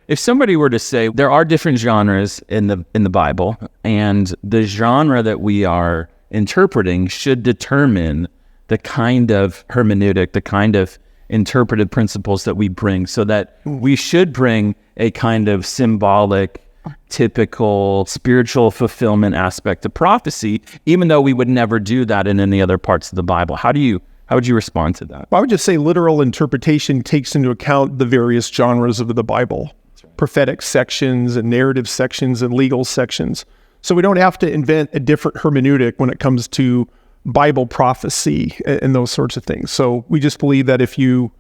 If somebody were to say there are different genres in the Bible, and the genre that we are interpreting should determine the kind of hermeneutic, the kind of interpretive principles that we bring, so that we should bring a kind of symbolic, typical, spiritual fulfillment aspect to prophecy, even though we would never do that in any other parts of the Bible. How would you respond to that? Well, I would just say literal interpretation takes into account the various genres of the Bible. Prophetic sections and narrative sections and legal sections. So we don't have to invent a different hermeneutic when it comes to Bible prophecy and those sorts of things. So we just believe that if you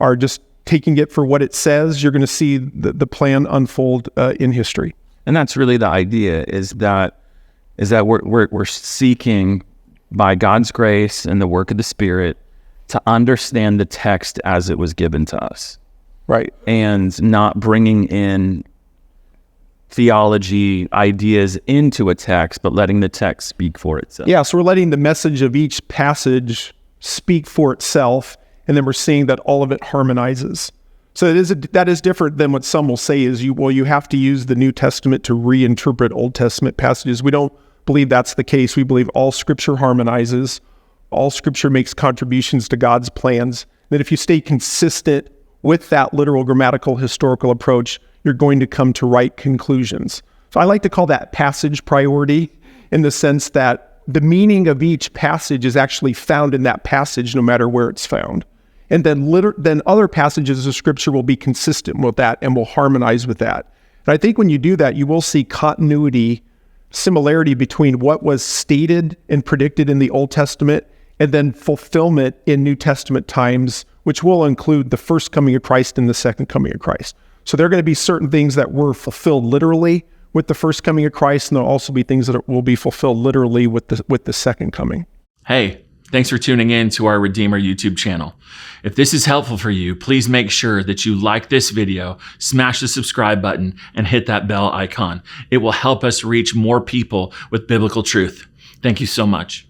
are just taking it for what it says, you're going to see the plan unfold in history. And that's really the idea, is that we're seeking by God's grace and the work of the Spirit to understand the text as it was given to us. Right. And not bringing in theology ideas into a text, but letting the text speak for itself. Yeah, so we're letting the message of each passage speak for itself, and then we're seeing that all of it harmonizes. So that is different than what some will say is you have to use the New Testament to reinterpret Old Testament passages. We don't believe that's the case. We believe all Scripture harmonizes, all Scripture makes contributions to God's plans. That if you stay consistent with that literal, grammatical, historical approach, you're going to come to right conclusions. So I like to call that passage priority, in the sense that the meaning of each passage is actually found in that passage, no matter where it's found. And then other passages of Scripture will be consistent with that and will harmonize with that. And I think when you do that, you will see continuity, similarity between what was stated and predicted in the Old Testament and then fulfillment in New Testament times, which will include the first coming of Christ and the second coming of Christ. So there are going to be certain things that were fulfilled literally with the first coming of Christ, and there'll also be things that will be fulfilled literally with the second coming. Hey, thanks for tuning in to our Redeemer YouTube channel. If this is helpful for you, please make sure that you like this video, smash the subscribe button, and hit that bell icon. It will help us reach more people with biblical truth. Thank you so much.